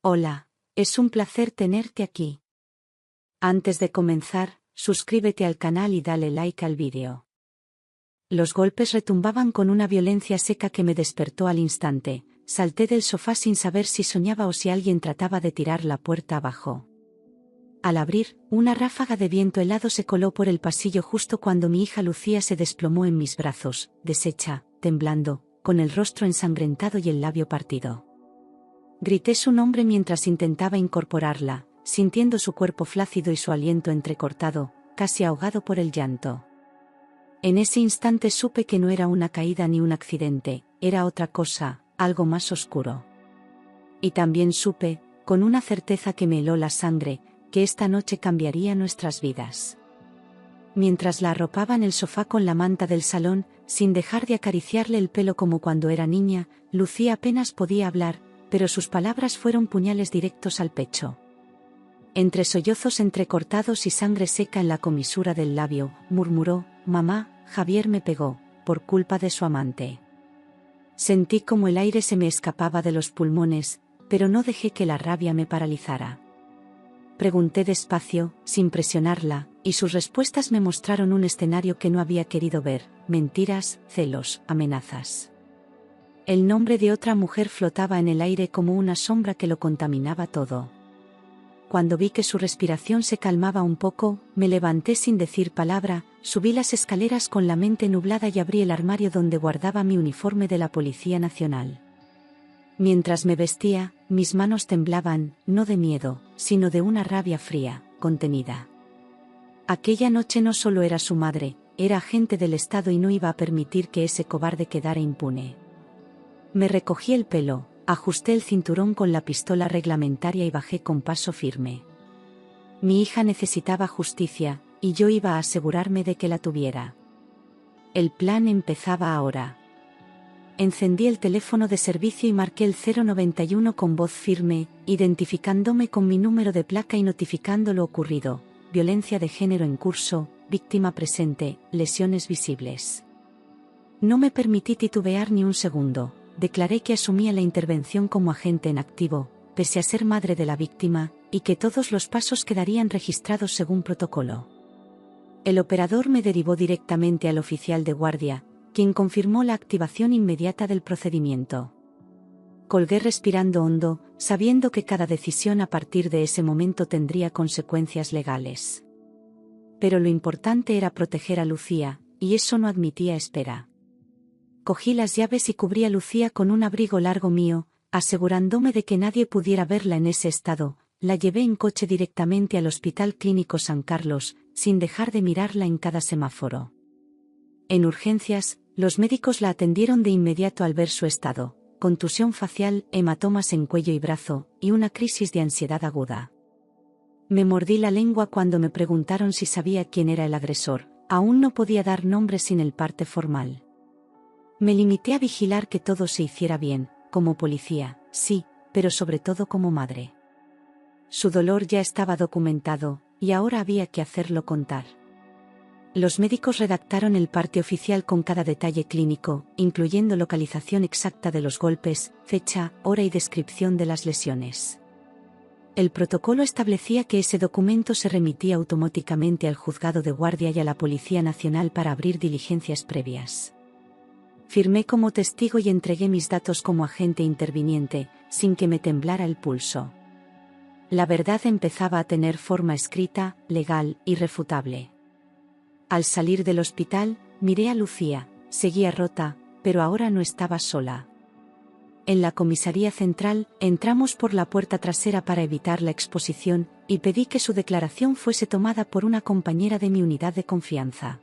Hola, es un placer tenerte aquí. Antes de comenzar, suscríbete al canal y dale like al vídeo. Los golpes retumbaban con una violencia seca que me despertó al instante. Salté del sofá sin saber si soñaba o si alguien trataba de tirar la puerta abajo. Al abrir, una ráfaga de viento helado se coló por el pasillo justo cuando mi hija Lucía se desplomó en mis brazos, deshecha, temblando, con el rostro ensangrentado y el labio partido. Grité su nombre mientras intentaba incorporarla, sintiendo su cuerpo flácido y su aliento entrecortado, casi ahogado por el llanto. En ese instante supe que no era una caída ni un accidente, era otra cosa, algo más oscuro. Y también supe, con una certeza que me heló la sangre, que esta noche cambiaría nuestras vidas. Mientras la arropaba en el sofá con la manta del salón, sin dejar de acariciarle el pelo como cuando era niña, Lucía apenas podía hablar, pero sus palabras fueron puñales directos al pecho. Entre sollozos entrecortados y sangre seca en la comisura del labio, murmuró: «Mamá, Javier me pegó, por culpa de su amante». Sentí como el aire se me escapaba de los pulmones, pero no dejé que la rabia me paralizara. Pregunté despacio, sin presionarla, y sus respuestas me mostraron un escenario que no había querido ver: mentiras, celos, amenazas. El nombre de otra mujer flotaba en el aire como una sombra que lo contaminaba todo. Cuando vi que su respiración se calmaba un poco, me levanté sin decir palabra, subí las escaleras con la mente nublada y abrí el armario donde guardaba mi uniforme de la Policía Nacional. Mientras me vestía, mis manos temblaban, no de miedo, sino de una rabia fría, contenida. Aquella noche no solo era su madre, era agente del Estado y no iba a permitir que ese cobarde quedara impune. Me recogí el pelo, ajusté el cinturón con la pistola reglamentaria y bajé con paso firme. Mi hija necesitaba justicia, y yo iba a asegurarme de que la tuviera. El plan empezaba ahora. Encendí el teléfono de servicio y marqué el 091 con voz firme, identificándome con mi número de placa y notificando lo ocurrido: violencia de género en curso, víctima presente, lesiones visibles. No me permití titubear ni un segundo. Declaré que asumía la intervención como agente en activo, pese a ser madre de la víctima, y que todos los pasos quedarían registrados según protocolo. El operador me derivó directamente al oficial de guardia, quien confirmó la activación inmediata del procedimiento. Colgué respirando hondo, sabiendo que cada decisión a partir de ese momento tendría consecuencias legales. Pero lo importante era proteger a Lucía, y eso no admitía espera. Cogí las llaves y cubrí a Lucía con un abrigo largo mío, asegurándome de que nadie pudiera verla en ese estado. La llevé en coche directamente al Hospital Clínico San Carlos, sin dejar de mirarla en cada semáforo. En urgencias, los médicos la atendieron de inmediato al ver su estado: contusión facial, hematomas en cuello y brazo, y una crisis de ansiedad aguda. Me mordí la lengua cuando me preguntaron si sabía quién era el agresor. Aún no podía dar nombre sin el parte formal. Me limité a vigilar que todo se hiciera bien, como policía, sí, pero sobre todo como madre. Su dolor ya estaba documentado, y ahora había que hacerlo contar. Los médicos redactaron el parte oficial con cada detalle clínico, incluyendo localización exacta de los golpes, fecha, hora y descripción de las lesiones. El protocolo establecía que ese documento se remitía automáticamente al juzgado de guardia y a la Policía Nacional para abrir diligencias previas. Firmé como testigo y entregué mis datos como agente interviniente, sin que me temblara el pulso. La verdad empezaba a tener forma escrita, legal, irrefutable. Al salir del hospital, miré a Lucía. Seguía rota, pero ahora no estaba sola. En la comisaría central, entramos por la puerta trasera para evitar la exposición, y pedí que su declaración fuese tomada por una compañera de mi unidad de confianza.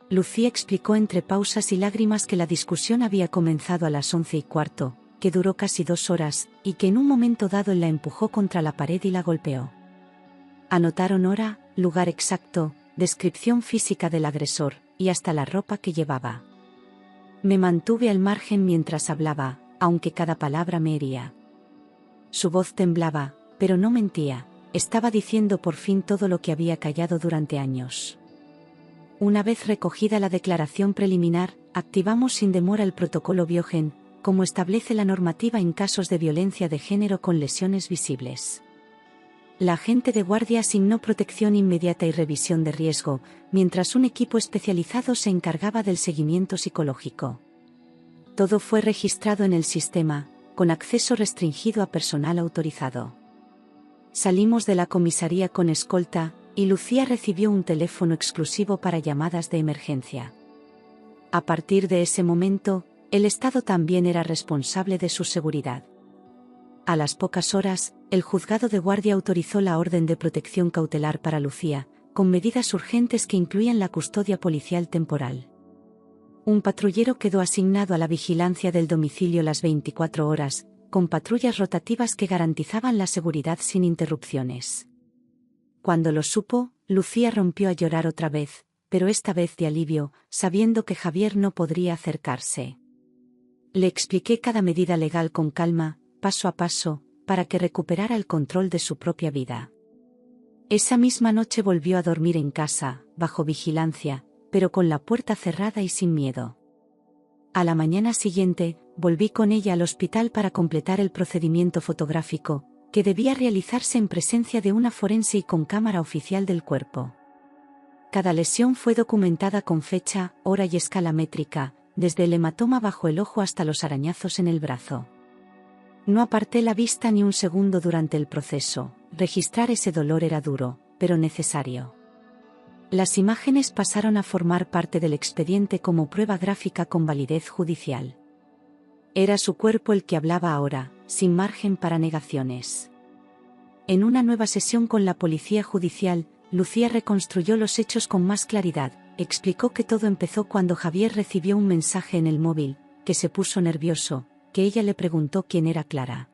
Lucía explicó entre pausas y lágrimas que la discusión había comenzado a las 11:15, que duró casi 2 horas, y que en un momento dado la empujó contra la pared y la golpeó. Anotaron hora, lugar exacto, descripción física del agresor, y hasta la ropa que llevaba. Me mantuve al margen mientras hablaba, aunque cada palabra me hería. Su voz temblaba, pero no mentía, estaba diciendo por fin todo lo que había callado durante años. Una vez recogida la declaración preliminar, activamos sin demora el protocolo Biogen, como establece la normativa en casos de violencia de género con lesiones visibles. La agente de guardia asignó protección inmediata y revisión de riesgo, mientras un equipo especializado se encargaba del seguimiento psicológico. Todo fue registrado en el sistema, con acceso restringido a personal autorizado. Salimos de la comisaría con escolta, y Lucía recibió un teléfono exclusivo para llamadas de emergencia. A partir de ese momento, el Estado también era responsable de su seguridad. A las pocas horas, el juzgado de guardia autorizó la orden de protección cautelar para Lucía, con medidas urgentes que incluían la custodia policial temporal. Un patrullero quedó asignado a la vigilancia del domicilio las 24 horas, con patrullas rotativas que garantizaban la seguridad sin interrupciones. Cuando lo supo, Lucía rompió a llorar otra vez, pero esta vez de alivio, sabiendo que Javier no podría acercarse. Le expliqué cada medida legal con calma, paso a paso, para que recuperara el control de su propia vida. Esa misma noche volvió a dormir en casa, bajo vigilancia, pero con la puerta cerrada y sin miedo. A la mañana siguiente, volví con ella al hospital para completar el procedimiento fotográfico, que debía realizarse en presencia de una forense y con cámara oficial del cuerpo. Cada lesión fue documentada con fecha, hora y escala métrica, desde el hematoma bajo el ojo hasta los arañazos en el brazo. No aparté la vista ni un segundo durante el proceso. Registrar ese dolor era duro, pero necesario. Las imágenes pasaron a formar parte del expediente como prueba gráfica con validez judicial. Era su cuerpo el que hablaba ahora, sin margen para negaciones. En una nueva sesión con la policía judicial, Lucía reconstruyó los hechos con más claridad. Explicó que todo empezó cuando Javier recibió un mensaje en el móvil, que se puso nervioso, que ella le preguntó quién era Clara.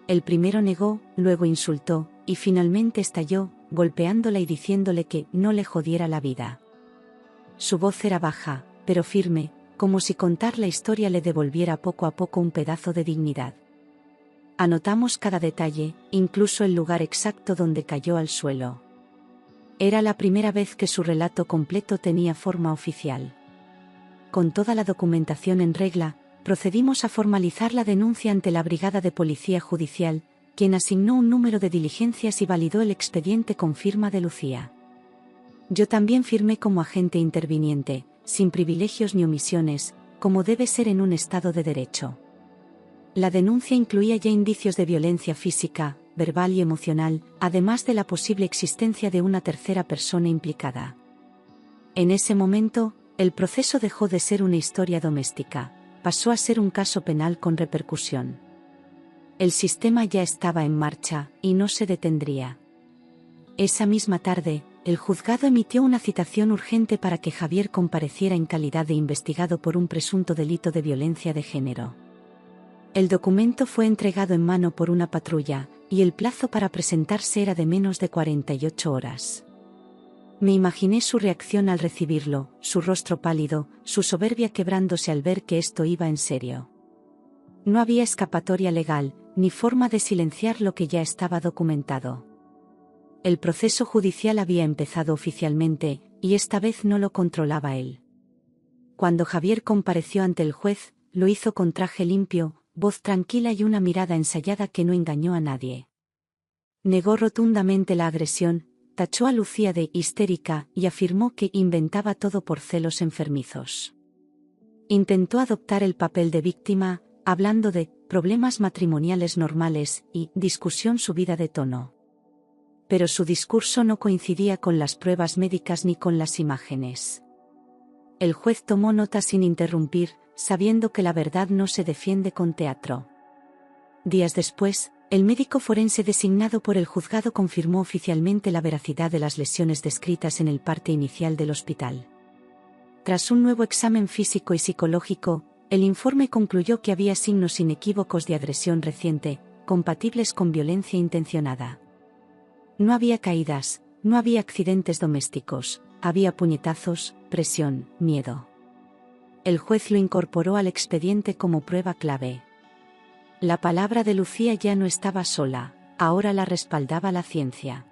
El primero negó, luego insultó, y finalmente estalló, golpeándola y diciéndole que no le jodiera la vida. Su voz era baja, pero firme, como si contar la historia le devolviera poco a poco un pedazo de dignidad. Anotamos cada detalle, incluso el lugar exacto donde cayó al suelo. Era la primera vez que su relato completo tenía forma oficial. Con toda la documentación en regla, procedimos a formalizar la denuncia ante la Brigada de Policía Judicial, quien asignó un número de diligencias y validó el expediente con firma de Lucía. Yo también firmé como agente interviniente, sin privilegios ni omisiones, como debe ser en un Estado de Derecho. La denuncia incluía ya indicios de violencia física, verbal y emocional, además de la posible existencia de una tercera persona implicada. En ese momento, el proceso dejó de ser una historia doméstica, pasó a ser un caso penal con repercusión. El sistema ya estaba en marcha, y no se detendría. Esa misma tarde, el juzgado emitió una citación urgente para que Javier compareciera en calidad de investigado por un presunto delito de violencia de género. El documento fue entregado en mano por una patrulla, y el plazo para presentarse era de menos de 48 horas. Me imaginé su reacción al recibirlo, su rostro pálido, su soberbia quebrándose al ver que esto iba en serio. No había escapatoria legal, ni forma de silenciar lo que ya estaba documentado. El proceso judicial había empezado oficialmente, y esta vez no lo controlaba él. Cuando Javier compareció ante el juez, lo hizo con traje limpio, voz tranquila y una mirada ensayada que no engañó a nadie. Negó rotundamente la agresión, tachó a Lucía de histérica y afirmó que inventaba todo por celos enfermizos. Intentó adoptar el papel de víctima, hablando de problemas matrimoniales normales y discusión subida de tono. Pero su discurso no coincidía con las pruebas médicas ni con las imágenes. El juez tomó nota sin interrumpir, sabiendo que la verdad no se defiende con teatro. Días después, el médico forense designado por el juzgado confirmó oficialmente la veracidad de las lesiones descritas en el parte inicial del hospital. Tras un nuevo examen físico y psicológico, el informe concluyó que había signos inequívocos de agresión reciente, compatibles con violencia intencionada. No había caídas, no había accidentes domésticos, había puñetazos, presión, miedo. El juez lo incorporó al expediente como prueba clave. La palabra de Lucía ya no estaba sola, ahora la respaldaba la ciencia.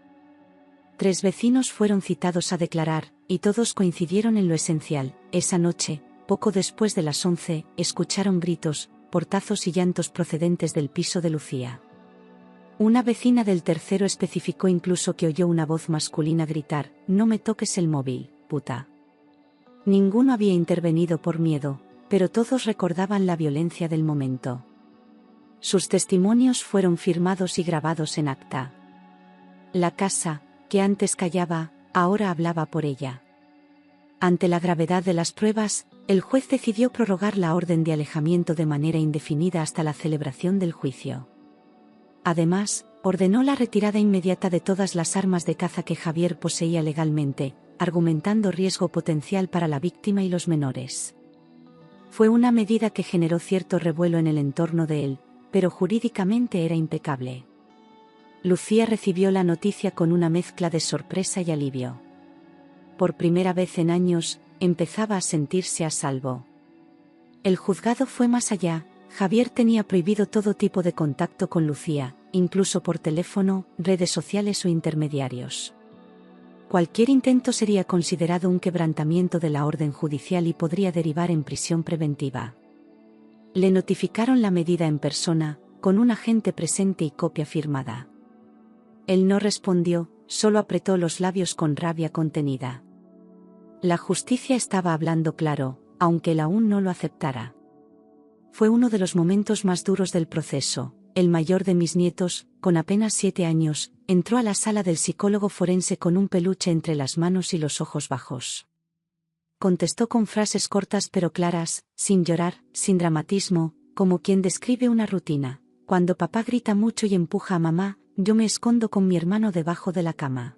3 vecinos fueron citados a declarar, y todos coincidieron en lo esencial. Esa noche, poco después de las 11, escucharon gritos, portazos y llantos procedentes del piso de Lucía. Una vecina del tercero especificó incluso que oyó una voz masculina gritar: «No me toques el móvil, puta». Ninguno había intervenido por miedo, pero todos recordaban la violencia del momento. Sus testimonios fueron firmados y grabados en acta. La casa, que antes callaba, ahora hablaba por ella. Ante la gravedad de las pruebas, el juez decidió prorrogar la orden de alejamiento de manera indefinida hasta la celebración del juicio. Además, ordenó la retirada inmediata de todas las armas de caza que Javier poseía legalmente, argumentando riesgo potencial para la víctima y los menores. Fue una medida que generó cierto revuelo en el entorno de él, pero jurídicamente era impecable. Lucía recibió la noticia con una mezcla de sorpresa y alivio. Por primera vez en años, empezaba a sentirse a salvo. El juzgado fue más allá. Javier tenía prohibido todo tipo de contacto con Lucía, incluso por teléfono, redes sociales o intermediarios. Cualquier intento sería considerado un quebrantamiento de la orden judicial y podría derivar en prisión preventiva. Le notificaron la medida en persona, con un agente presente y copia firmada. Él no respondió, solo apretó los labios con rabia contenida. La justicia estaba hablando claro, aunque él aún no lo aceptara. Fue uno de los momentos más duros del proceso. El mayor de mis nietos, con apenas 7 años, entró a la sala del psicólogo forense con un peluche entre las manos y los ojos bajos. Contestó con frases cortas pero claras, sin llorar, sin dramatismo, como quien describe una rutina. Cuando papá grita mucho y empuja a mamá, yo me escondo con mi hermano debajo de la cama.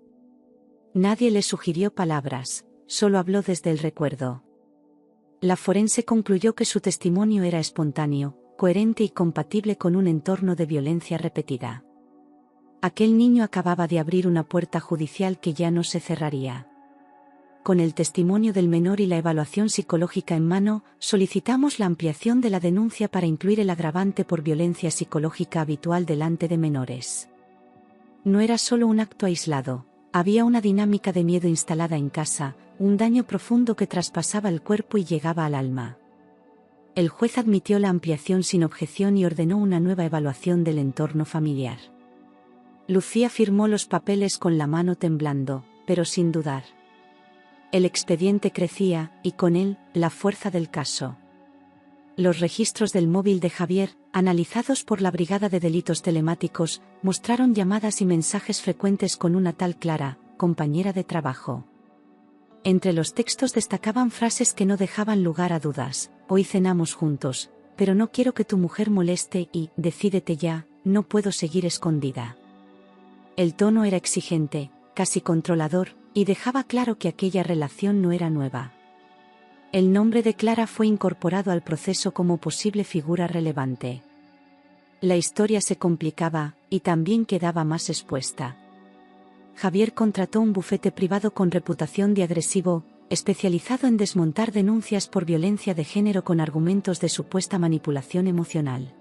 Nadie le sugirió palabras, solo habló desde el recuerdo. La forense concluyó que su testimonio era espontáneo, coherente y compatible con un entorno de violencia repetida. Aquel niño acababa de abrir una puerta judicial que ya no se cerraría. Con el testimonio del menor y la evaluación psicológica en mano, solicitamos la ampliación de la denuncia para incluir el agravante por violencia psicológica habitual delante de menores. No era solo un acto aislado, había una dinámica de miedo instalada en casa, un daño profundo que traspasaba el cuerpo y llegaba al alma. El juez admitió la ampliación sin objeción y ordenó una nueva evaluación del entorno familiar. Lucía firmó los papeles con la mano temblando, pero sin dudar. El expediente crecía, y con él, la fuerza del caso. Los registros del móvil de Javier, analizados por la Brigada de Delitos Telemáticos, mostraron llamadas y mensajes frecuentes con una tal Clara, compañera de trabajo. Entre los textos destacaban frases que no dejaban lugar a dudas: hoy cenamos juntos, pero no quiero que tu mujer moleste y, decídete ya, no puedo seguir escondida. El tono era exigente, casi controlador, y dejaba claro que aquella relación no era nueva. El nombre de Clara fue incorporado al proceso como posible figura relevante. La historia se complicaba, y también quedaba más expuesta. Javier contrató un bufete privado con reputación de agresivo, especializado en desmontar denuncias por violencia de género con argumentos de supuesta manipulación emocional.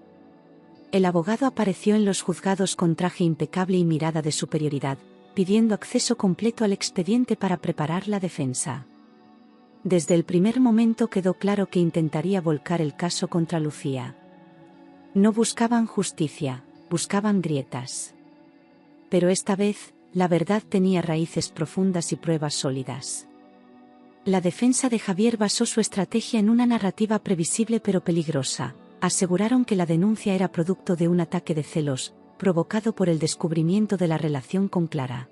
El abogado apareció en los juzgados con traje impecable y mirada de superioridad, pidiendo acceso completo al expediente para preparar la defensa. Desde el primer momento quedó claro que intentaría volcar el caso contra Lucía. No buscaban justicia, buscaban grietas. Pero esta vez, la verdad tenía raíces profundas y pruebas sólidas. La defensa de Javier basó su estrategia en una narrativa previsible pero peligrosa. Aseguraron que la denuncia era producto de un ataque de celos, provocado por el descubrimiento de la relación con Clara.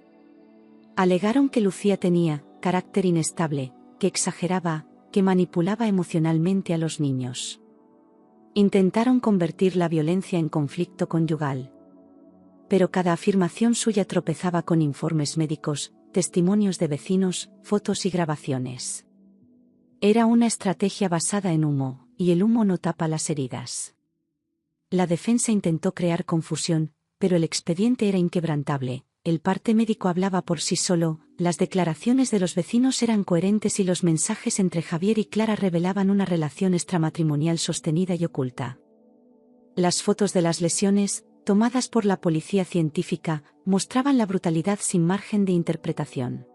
Alegaron que Lucía tenía carácter inestable, que exageraba, que manipulaba emocionalmente a los niños. Intentaron convertir la violencia en conflicto conyugal. Pero cada afirmación suya tropezaba con informes médicos, testimonios de vecinos, fotos y grabaciones. Era una estrategia basada en humo, y el humo no tapa las heridas. La defensa intentó crear confusión, pero el expediente era inquebrantable. El parte médico hablaba por sí solo, las declaraciones de los vecinos eran coherentes y los mensajes entre Javier y Clara revelaban una relación extramatrimonial sostenida y oculta. Las fotos de las lesiones, tomadas por la policía científica, mostraban la brutalidad sin margen de interpretación.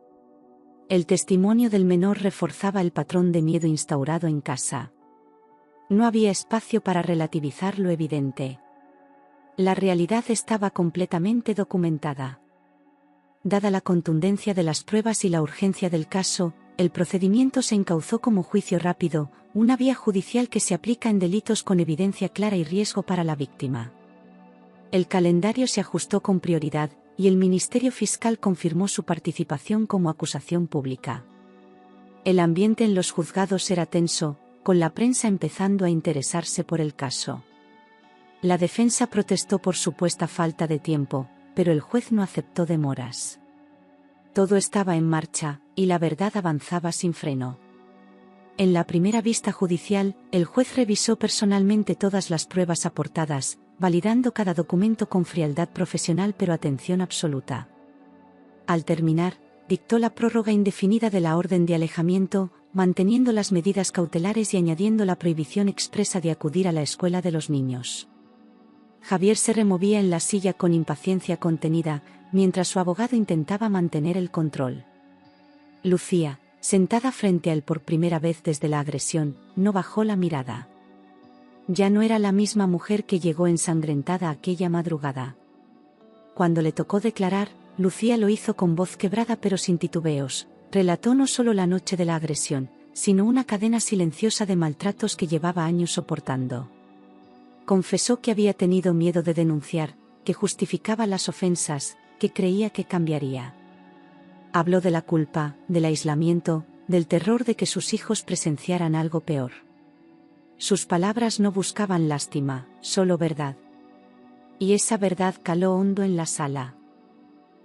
El testimonio del menor reforzaba el patrón de miedo instaurado en casa. No había espacio para relativizar lo evidente. La realidad estaba completamente documentada. Dada la contundencia de las pruebas y la urgencia del caso, el procedimiento se encauzó como juicio rápido, una vía judicial que se aplica en delitos con evidencia clara y riesgo para la víctima. El calendario se ajustó con prioridad, y el Ministerio Fiscal confirmó su participación como acusación pública. El ambiente en los juzgados era tenso, con la prensa empezando a interesarse por el caso. La defensa protestó por supuesta falta de tiempo, pero el juez no aceptó demoras. Todo estaba en marcha, y la verdad avanzaba sin freno. En la primera vista judicial, el juez revisó personalmente todas las pruebas aportadas, validando cada documento con frialdad profesional pero atención absoluta. Al terminar, dictó la prórroga indefinida de la orden de alejamiento, manteniendo las medidas cautelares y añadiendo la prohibición expresa de acudir a la escuela de los niños. Javier se removía en la silla con impaciencia contenida, mientras su abogado intentaba mantener el control. Lucía, sentada frente a él por primera vez desde la agresión, no bajó la mirada. Ya no era la misma mujer que llegó ensangrentada aquella madrugada. Cuando le tocó declarar, Lucía lo hizo con voz quebrada pero sin titubeos. Relató no solo la noche de la agresión, sino una cadena silenciosa de maltratos que llevaba años soportando. Confesó que había tenido miedo de denunciar, que justificaba las ofensas, que creía que cambiaría. Habló de la culpa, del aislamiento, del terror de que sus hijos presenciaran algo peor. Sus palabras no buscaban lástima, solo verdad. Y esa verdad caló hondo en la sala.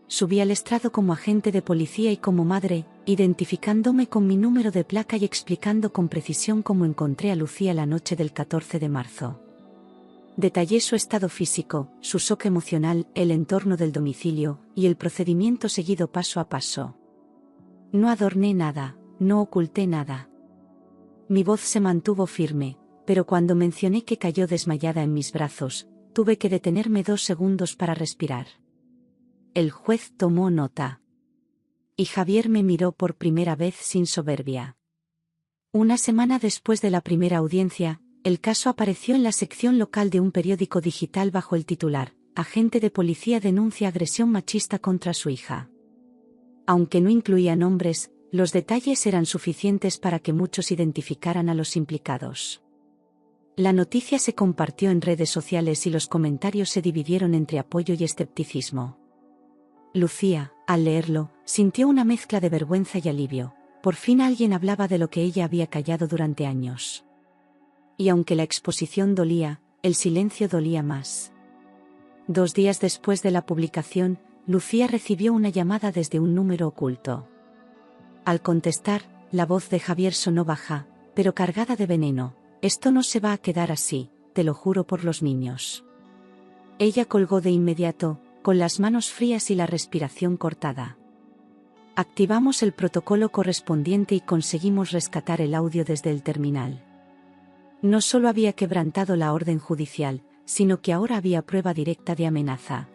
Subí al estrado como agente de policía y como madre, identificándome con mi número de placa y explicando con precisión cómo encontré a Lucía la noche del 14 de marzo. Detallé su estado físico, su shock emocional, el entorno del domicilio, y el procedimiento seguido paso a paso. No adorné nada, no oculté nada. Mi voz se mantuvo firme, pero cuando mencioné que cayó desmayada en mis brazos, tuve que detenerme 2 segundos para respirar. El juez tomó nota. Y Javier me miró por primera vez sin soberbia. Una semana después de la primera audiencia, el caso apareció en la sección local de un periódico digital bajo el titular: Agente de policía denuncia agresión machista contra su hija. Aunque no incluía nombres, los detalles eran suficientes para que muchos identificaran a los implicados. La noticia se compartió en redes sociales y los comentarios se dividieron entre apoyo y escepticismo. Lucía, al leerlo, sintió una mezcla de vergüenza y alivio. Por fin alguien hablaba de lo que ella había callado durante años. Y aunque la exposición dolía, el silencio dolía más. 2 días después de la publicación, Lucía recibió una llamada desde un número oculto. Al contestar, la voz de Javier sonó baja, pero cargada de veneno. «Esto no se va a quedar así, te lo juro por los niños». Ella colgó de inmediato, con las manos frías y la respiración cortada. Activamos el protocolo correspondiente y conseguimos rescatar el audio desde el terminal. No solo había quebrantado la orden judicial, sino que ahora había prueba directa de amenaza.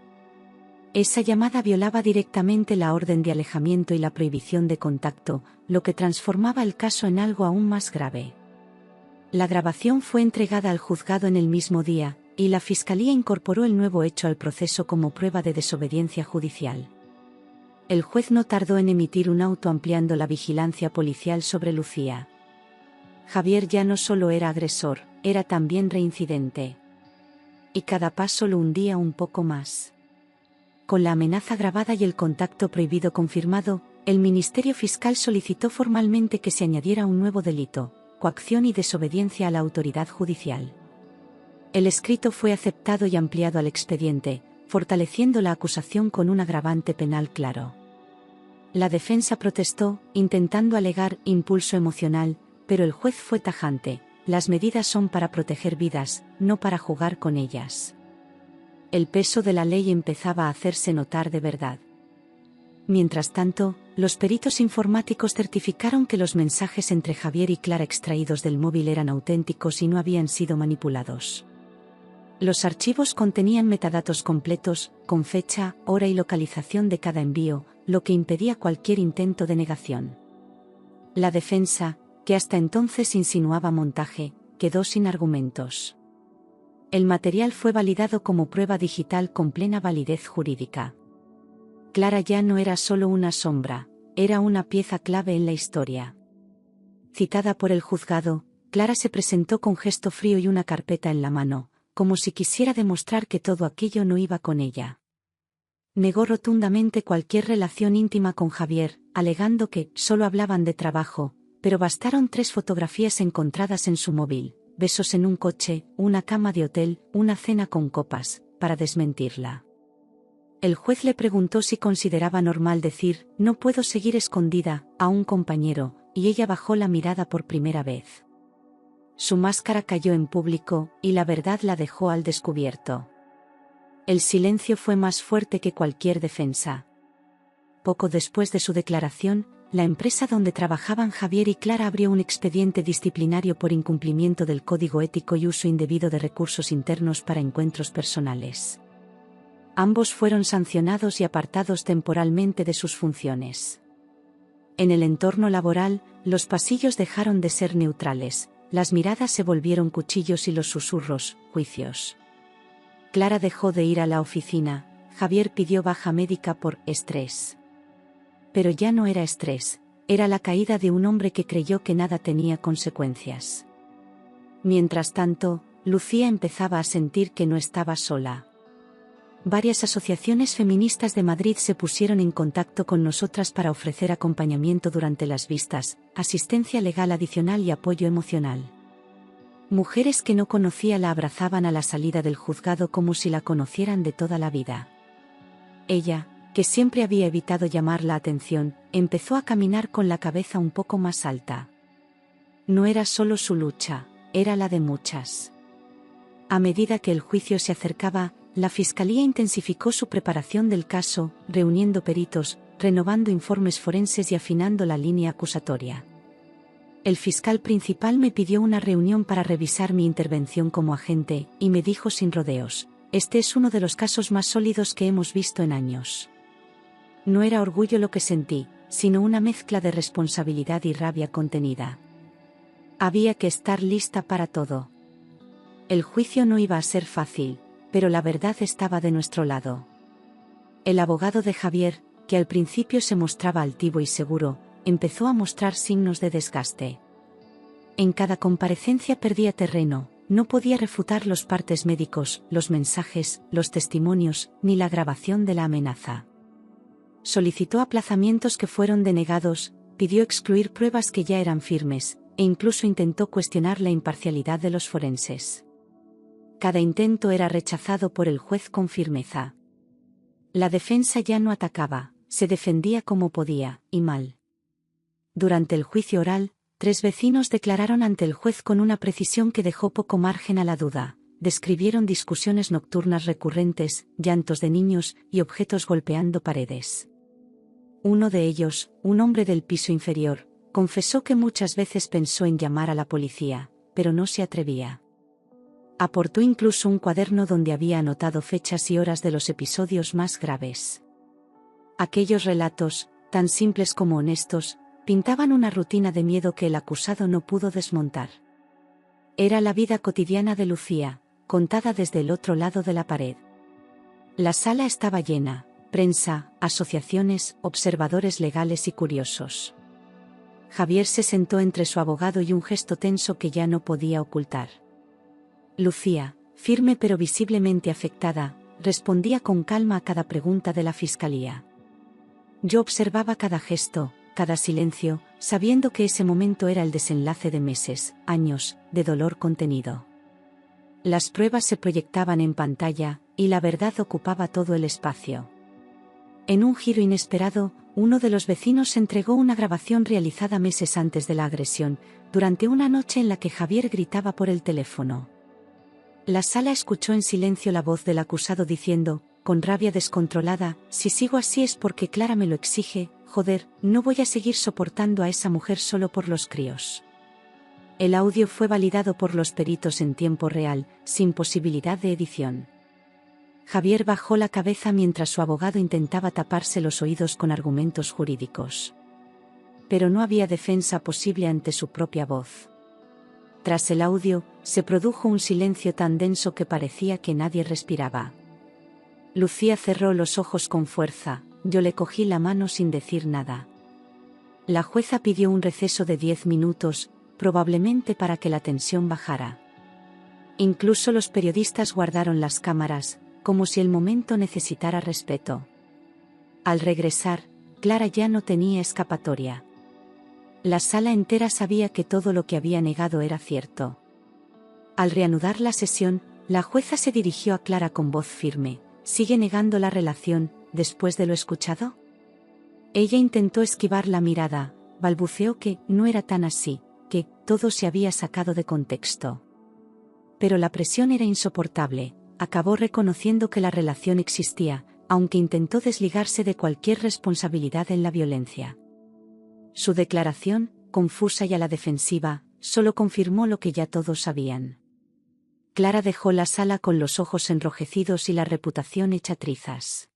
Esa llamada violaba directamente la orden de alejamiento y la prohibición de contacto, lo que transformaba el caso en algo aún más grave. La grabación fue entregada al juzgado en el mismo día, y la Fiscalía incorporó el nuevo hecho al proceso como prueba de desobediencia judicial. El juez no tardó en emitir un auto ampliando la vigilancia policial sobre Lucía. Javier ya no solo era agresor, era también reincidente. Y cada paso lo hundía un poco más. Con la amenaza grabada y el contacto prohibido confirmado, el Ministerio Fiscal solicitó formalmente que se añadiera un nuevo delito: coacción y desobediencia a la autoridad judicial. El escrito fue aceptado y ampliado al expediente, fortaleciendo la acusación con un agravante penal claro. La defensa protestó, intentando alegar impulso emocional, pero el juez fue tajante: las medidas son para proteger vidas, no para jugar con ellas. El peso de la ley empezaba a hacerse notar de verdad. Mientras tanto, los peritos informáticos certificaron que los mensajes entre Javier y Clara extraídos del móvil eran auténticos y no habían sido manipulados. Los archivos contenían metadatos completos, con fecha, hora y localización de cada envío, lo que impedía cualquier intento de negación. La defensa, que hasta entonces insinuaba montaje, quedó sin argumentos. El material fue validado como prueba digital con plena validez jurídica. Clara ya no era solo una sombra, era una pieza clave en la historia. Citada por el juzgado, Clara se presentó con gesto frío y una carpeta en la mano, como si quisiera demostrar que todo aquello no iba con ella. Negó rotundamente cualquier relación íntima con Javier, alegando que solo hablaban de trabajo, pero bastaron 3 fotografías encontradas en su móvil, besos en un coche, una cama de hotel, una cena con copas, para desmentirla. El juez le preguntó si consideraba normal decir, no puedo seguir escondida, a un compañero, y ella bajó la mirada por primera vez. Su máscara cayó en público, y la verdad la dejó al descubierto. El silencio fue más fuerte que cualquier defensa. Poco después de su declaración, la empresa donde trabajaban Javier y Clara abrió un expediente disciplinario por incumplimiento del código ético y uso indebido de recursos internos para encuentros personales. Ambos fueron sancionados y apartados temporalmente de sus funciones. En el entorno laboral, los pasillos dejaron de ser neutrales, las miradas se volvieron cuchillos y los susurros, juicios. Clara dejó de ir a la oficina, Javier pidió baja médica por estrés. Pero ya no era estrés, era la caída de un hombre que creyó que nada tenía consecuencias. Mientras tanto, Lucía empezaba a sentir que no estaba sola. Varias asociaciones feministas de Madrid se pusieron en contacto con nosotras para ofrecer acompañamiento durante las vistas, asistencia legal adicional y apoyo emocional. Mujeres que no conocía la abrazaban a la salida del juzgado como si la conocieran de toda la vida. Ella, que siempre había evitado llamar la atención, empezó a caminar con la cabeza un poco más alta. No era solo su lucha, era la de muchas. A medida que el juicio se acercaba, la Fiscalía intensificó su preparación del caso, reuniendo peritos, renovando informes forenses y afinando la línea acusatoria. El fiscal principal me pidió una reunión para revisar mi intervención como agente, y me dijo sin rodeos, este es uno de los casos más sólidos que hemos visto en años. No era orgullo lo que sentí, sino una mezcla de responsabilidad y rabia contenida. Había que estar lista para todo. El juicio no iba a ser fácil, pero la verdad estaba de nuestro lado. El abogado de Javier, que al principio se mostraba altivo y seguro, empezó a mostrar signos de desgaste. En cada comparecencia perdía terreno, no podía refutar los partes médicos, los mensajes, los testimonios, ni la grabación de la amenaza. Solicitó aplazamientos que fueron denegados, pidió excluir pruebas que ya eran firmes, e incluso intentó cuestionar la imparcialidad de los forenses. Cada intento era rechazado por el juez con firmeza. La defensa ya no atacaba, se defendía como podía, y mal. Durante el juicio oral, 3 vecinos declararon ante el juez con una precisión que dejó poco margen a la duda. Describieron discusiones nocturnas recurrentes, llantos de niños y objetos golpeando paredes. Uno de ellos, un hombre del piso inferior, confesó que muchas veces pensó en llamar a la policía, pero no se atrevía. Aportó incluso un cuaderno donde había anotado fechas y horas de los episodios más graves. Aquellos relatos, tan simples como honestos, pintaban una rutina de miedo que el acusado no pudo desmontar. Era la vida cotidiana de Lucía, contada desde el otro lado de la pared. La sala estaba llena, prensa, asociaciones, observadores legales y curiosos. Javier se sentó entre su abogado y un gesto tenso que ya no podía ocultar. Lucía, firme pero visiblemente afectada, respondía con calma a cada pregunta de la fiscalía. Yo observaba cada gesto, cada silencio, sabiendo que ese momento era el desenlace de meses, años, de dolor contenido. Las pruebas se proyectaban en pantalla, y la verdad ocupaba todo el espacio. En un giro inesperado, uno de los vecinos entregó una grabación realizada meses antes de la agresión, durante una noche en la que Javier gritaba por el teléfono. La sala escuchó en silencio la voz del acusado diciendo, con rabia descontrolada, si sigo así es porque Clara me lo exige, joder, no voy a seguir soportando a esa mujer solo por los críos. El audio fue validado por los peritos en tiempo real, sin posibilidad de edición. Javier bajó la cabeza mientras su abogado intentaba taparse los oídos con argumentos jurídicos. Pero no había defensa posible ante su propia voz. Tras el audio, se produjo un silencio tan denso que parecía que nadie respiraba. Lucía cerró los ojos con fuerza, yo le cogí la mano sin decir nada. La jueza pidió un receso de 10 minutos, probablemente para que la tensión bajara. Incluso los periodistas guardaron las cámaras, como si el momento necesitara respeto. Al regresar, Clara ya no tenía escapatoria. La sala entera sabía que todo lo que había negado era cierto. Al reanudar la sesión, la jueza se dirigió a Clara con voz firme. ¿Sigue negando la relación, después de lo escuchado? Ella intentó esquivar la mirada, balbuceó que no era tan así, que todo se había sacado de contexto. Pero la presión era insoportable, acabó reconociendo que la relación existía, aunque intentó desligarse de cualquier responsabilidad en la violencia. Su declaración, confusa y a la defensiva, solo confirmó lo que ya todos sabían. Clara dejó la sala con los ojos enrojecidos y la reputación hecha trizas.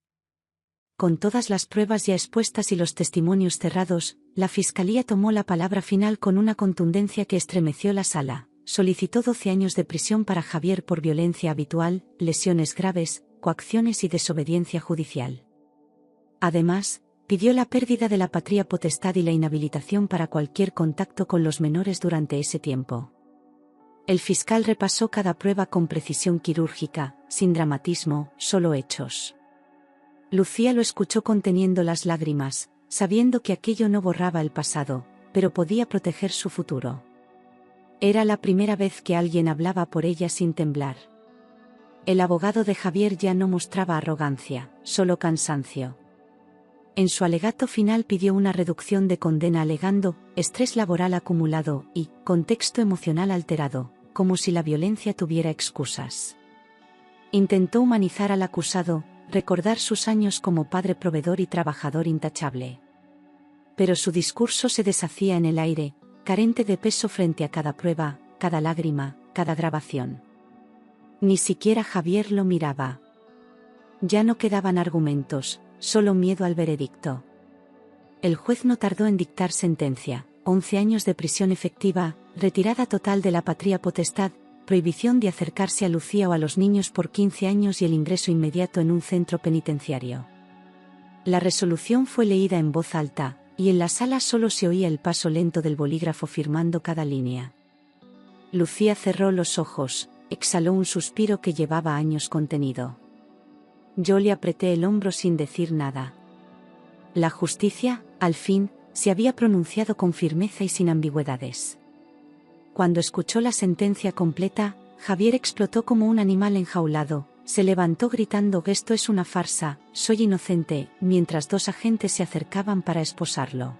Con todas las pruebas ya expuestas y los testimonios cerrados, la fiscalía tomó la palabra final con una contundencia que estremeció la sala. Solicitó 12 años de prisión para Javier por violencia habitual, lesiones graves, coacciones y desobediencia judicial. Además, pidió la pérdida de la patria potestad y la inhabilitación para cualquier contacto con los menores durante ese tiempo. El fiscal repasó cada prueba con precisión quirúrgica, sin dramatismo, solo hechos. Lucía lo escuchó conteniendo las lágrimas, sabiendo que aquello no borraba el pasado, pero podía proteger su futuro. Era la primera vez que alguien hablaba por ella sin temblar. El abogado de Javier ya no mostraba arrogancia, solo cansancio. En su alegato final pidió una reducción de condena alegando estrés laboral acumulado y contexto emocional alterado, como si la violencia tuviera excusas. Intentó humanizar al acusado, recordar sus años como padre proveedor y trabajador intachable. Pero su discurso se deshacía en el aire, carente de peso frente a cada prueba, cada lágrima, cada grabación. Ni siquiera Javier lo miraba. Ya no quedaban argumentos, solo miedo al veredicto. El juez no tardó en dictar sentencia: 11 años de prisión efectiva, retirada total de la patria potestad, prohibición de acercarse a Lucía o a los niños por 15 años y el ingreso inmediato en un centro penitenciario. La resolución fue leída en voz alta, y en la sala solo se oía el paso lento del bolígrafo firmando cada línea. Lucía cerró los ojos, exhaló un suspiro que llevaba años contenido. Yo le apreté el hombro sin decir nada. La justicia, al fin, se había pronunciado con firmeza y sin ambigüedades. Cuando escuchó la sentencia completa, Javier explotó como un animal enjaulado, se levantó gritando: «Esto es una farsa, soy inocente», mientras 2 agentes se acercaban para esposarlo.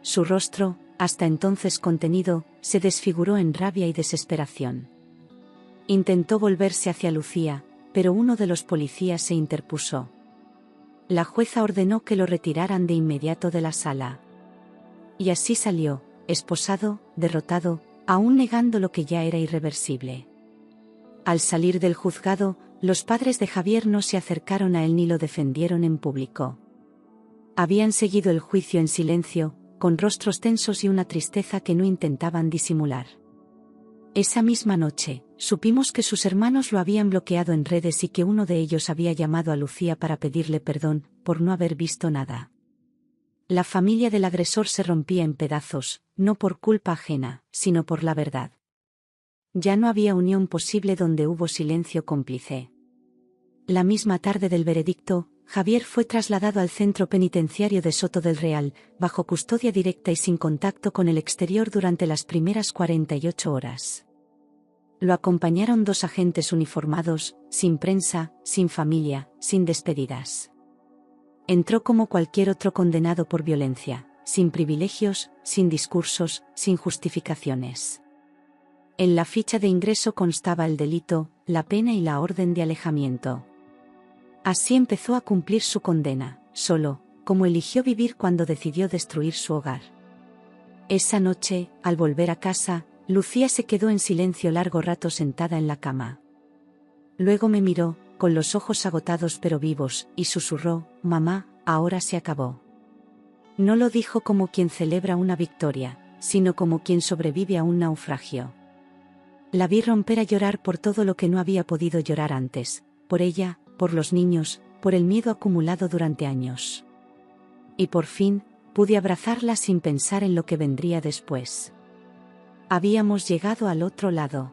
Su rostro, hasta entonces contenido, se desfiguró en rabia y desesperación. Intentó volverse hacia Lucía, pero uno de los policías se interpuso. La jueza ordenó que lo retiraran de inmediato de la sala. Y así salió, esposado, derrotado, aún negando lo que ya era irreversible. Al salir del juzgado, los padres de Javier no se acercaron a él ni lo defendieron en público. Habían seguido el juicio en silencio, con rostros tensos y una tristeza que no intentaban disimular. Esa misma noche, supimos que sus hermanos lo habían bloqueado en redes y que uno de ellos había llamado a Lucía para pedirle perdón, por no haber visto nada. La familia del agresor se rompía en pedazos, no por culpa ajena, sino por la verdad. Ya no había unión posible donde hubo silencio cómplice. La misma tarde del veredicto, Javier fue trasladado al centro penitenciario de Soto del Real, bajo custodia directa y sin contacto con el exterior durante las primeras 48 horas. Lo acompañaron 2 agentes uniformados, sin prensa, sin familia, sin despedidas. Entró como cualquier otro condenado por violencia, sin privilegios, sin discursos, sin justificaciones. En la ficha de ingreso constaba el delito, la pena y la orden de alejamiento. Así empezó a cumplir su condena, solo, como eligió vivir cuando decidió destruir su hogar. Esa noche, al volver a casa, Lucía se quedó en silencio largo rato sentada en la cama. Luego me miró, con los ojos agotados pero vivos, y susurró: «Mamá, ahora se acabó». No lo dijo como quien celebra una victoria, sino como quien sobrevive a un naufragio. la vi romper a llorar por todo lo que no había podido llorar antes, por ella, por los niños, por el miedo acumulado durante años. Y por fin, pude abrazarla sin pensar en lo que vendría después. Habíamos llegado al otro lado.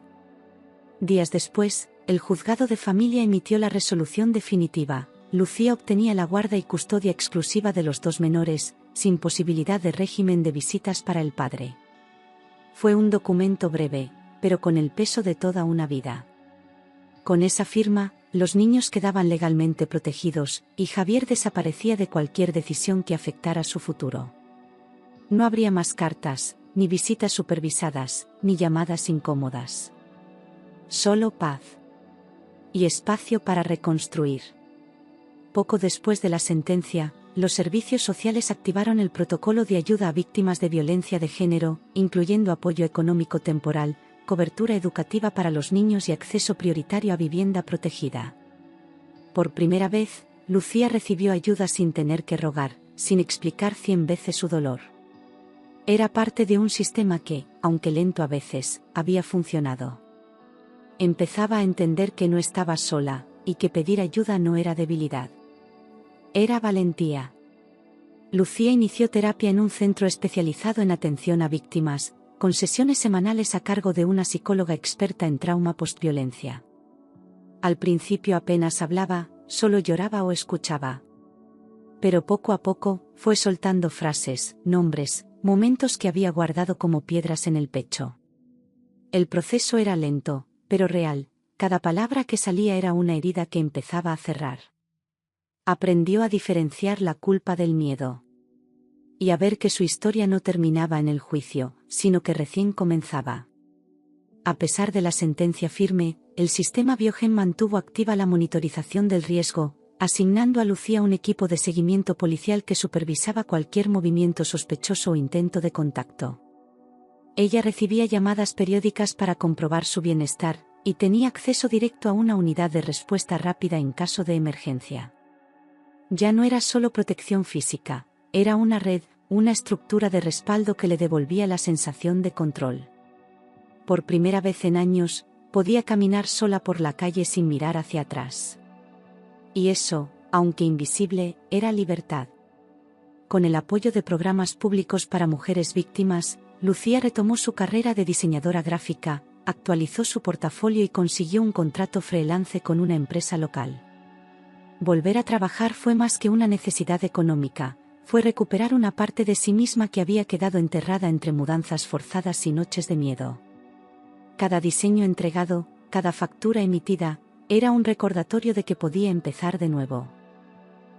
Días después, el juzgado de familia emitió la resolución definitiva. Lucía obtenía la guarda y custodia exclusiva de los 2 menores, sin posibilidad de régimen de visitas para el padre. Fue un documento breve, pero con el peso de toda una vida. Con esa firma, los niños quedaban legalmente protegidos, y Javier desaparecía de cualquier decisión que afectara su futuro. No habría más cartas, ni visitas supervisadas, ni llamadas incómodas. Solo paz. Y espacio para reconstruir. Poco después de la sentencia, los servicios sociales activaron el protocolo de ayuda a víctimas de violencia de género, incluyendo apoyo económico temporal, cobertura educativa para los niños y acceso prioritario a vivienda protegida. Por primera vez, Lucía recibió ayuda sin tener que rogar, sin explicar 100 veces su dolor. Era parte de un sistema que, aunque lento a veces, había funcionado. Empezaba a entender que no estaba sola, y que pedir ayuda no era debilidad. Era valentía. Lucía inició terapia en un centro especializado en atención a víctimas, con sesiones semanales a cargo de una psicóloga experta en trauma postviolencia. Al principio apenas hablaba, solo lloraba o escuchaba. Pero poco a poco, fue soltando frases, nombres, momentos que había guardado como piedras en el pecho. El proceso era lento, pero real, cada palabra que salía era una herida que empezaba a cerrar. Aprendió a diferenciar la culpa del miedo. Y a ver que su historia no terminaba en el juicio, sino que recién comenzaba. A pesar de la sentencia firme, el sistema Biogen mantuvo activa la monitorización del riesgo, asignando a Lucía un equipo de seguimiento policial que supervisaba cualquier movimiento sospechoso o intento de contacto. Ella recibía llamadas periódicas para comprobar su bienestar, y tenía acceso directo a una unidad de respuesta rápida en caso de emergencia. Ya no era solo protección física, era una red, una estructura de respaldo que le devolvía la sensación de control. Por primera vez en años, podía caminar sola por la calle sin mirar hacia atrás. Y eso, aunque invisible, era libertad. Con el apoyo de programas públicos para mujeres víctimas, Lucía retomó su carrera de diseñadora gráfica, actualizó su portafolio y consiguió un contrato freelance con una empresa local. Volver a trabajar fue más que una necesidad económica, fue recuperar una parte de sí misma que había quedado enterrada entre mudanzas forzadas y noches de miedo. Cada diseño entregado, cada factura emitida, era un recordatorio de que podía empezar de nuevo.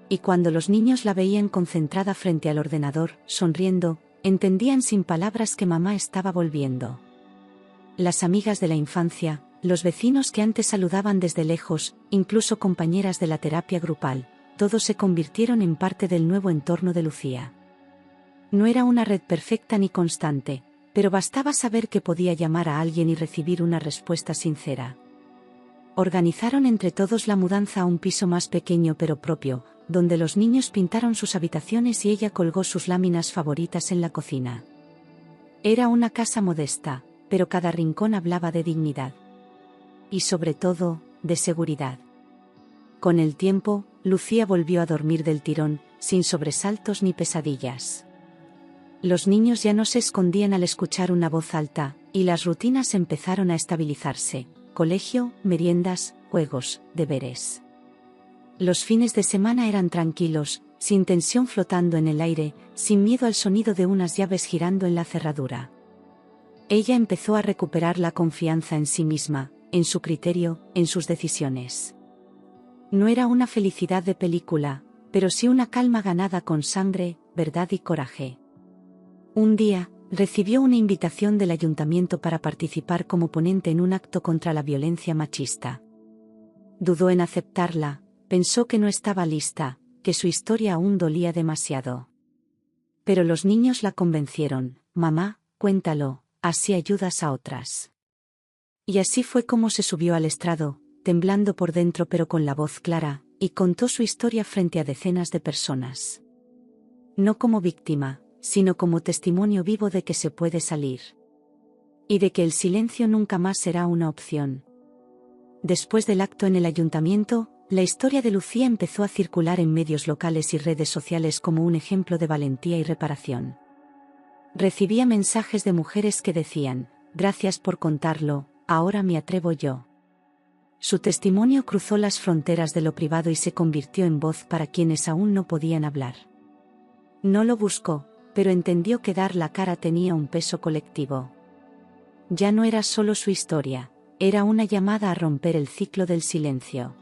Y cuando los niños la veían concentrada frente al ordenador, sonriendo, entendían sin palabras que mamá estaba volviendo. Las amigas de la infancia, los vecinos que antes saludaban desde lejos, incluso compañeras de la terapia grupal, todos se convirtieron en parte del nuevo entorno de Lucía. No era una red perfecta ni constante, pero bastaba saber que podía llamar a alguien y recibir una respuesta sincera. Organizaron entre todos la mudanza a un piso más pequeño pero propio, donde los niños pintaron sus habitaciones y ella colgó sus láminas favoritas en la cocina. Era una casa modesta, pero cada rincón hablaba de dignidad. Y sobre todo, de seguridad. Con el tiempo, Lucía volvió a dormir del tirón, sin sobresaltos ni pesadillas. Los niños ya no se escondían al escuchar una voz alta, y las rutinas empezaron a estabilizarse: colegio, meriendas, juegos, deberes. Los fines de semana eran tranquilos, sin tensión flotando en el aire, sin miedo al sonido de unas llaves girando en la cerradura. Ella empezó a recuperar la confianza en sí misma, en su criterio, en sus decisiones. No era una felicidad de película, pero sí una calma ganada con sangre, verdad y coraje. Un día, recibió una invitación del ayuntamiento para participar como ponente en un acto contra la violencia machista. Dudó en aceptarla, pensó que no estaba lista, que su historia aún dolía demasiado. Pero los niños la convencieron: mamá, cuéntalo, así ayudas a otras. Y así fue como se subió al estrado, temblando por dentro pero con la voz clara, y contó su historia frente a decenas de personas. No como víctima, sino como testimonio vivo de que se puede salir. Y de que el silencio nunca más será una opción. Después del acto en el ayuntamiento, la historia de Lucía empezó a circular en medios locales y redes sociales como un ejemplo de valentía y reparación. Recibía mensajes de mujeres que decían: gracias por contarlo, ahora me atrevo yo. Su testimonio cruzó las fronteras de lo privado y se convirtió en voz para quienes aún no podían hablar. No lo buscó, pero entendió que dar la cara tenía un peso colectivo. Ya no era solo su historia, era una llamada a romper el ciclo del silencio.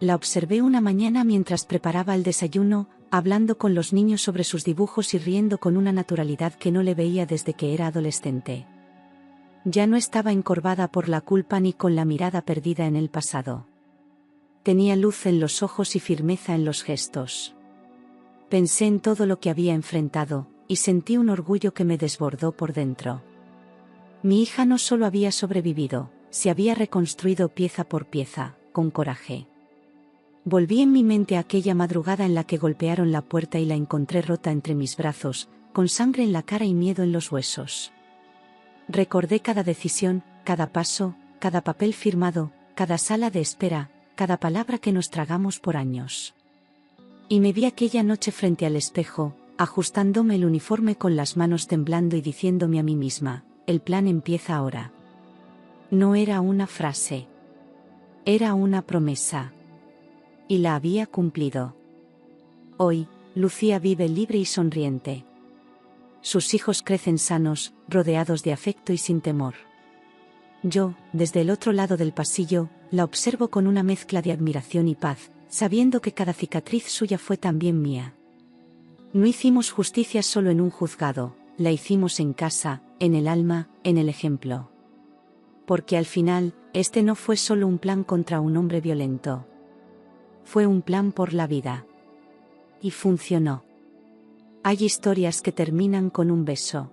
La observé una mañana mientras preparaba el desayuno, hablando con los niños sobre sus dibujos y riendo con una naturalidad que no le veía desde que era adolescente. Ya no estaba encorvada por la culpa ni con la mirada perdida en el pasado. Tenía luz en los ojos y firmeza en los gestos. Pensé en todo lo que había enfrentado, y sentí un orgullo que me desbordó por dentro. Mi hija no solo había sobrevivido, se había reconstruido pieza por pieza, con coraje. Volví en mi mente a aquella madrugada en la que golpearon la puerta y la encontré rota entre mis brazos, con sangre en la cara y miedo en los huesos. Recordé cada decisión, cada paso, cada papel firmado, cada sala de espera, cada palabra que nos tragamos por años. Y me vi aquella noche frente al espejo, ajustándome el uniforme con las manos temblando y diciéndome a mí misma: el plan empieza ahora. No era una frase. Era una promesa. Y la había cumplido. Hoy, Lucía vive libre y sonriente. Sus hijos crecen sanos, rodeados de afecto y sin temor. Yo, desde el otro lado del pasillo, la observo con una mezcla de admiración y paz, sabiendo que cada cicatriz suya fue también mía. No hicimos justicia solo en un juzgado, la hicimos en casa, en el alma, en el ejemplo. Porque al final, este no fue solo un plan contra un hombre violento. Fue un plan por la vida. Y funcionó. Hay historias que terminan con un beso.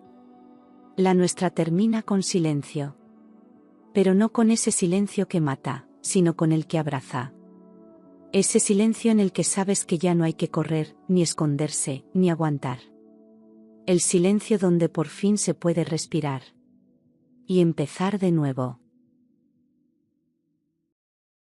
La nuestra termina con silencio. Pero no con ese silencio que mata, sino con el que abraza. Ese silencio en el que sabes que ya no hay que correr, ni esconderse, ni aguantar. El silencio donde por fin se puede respirar. Y empezar de nuevo.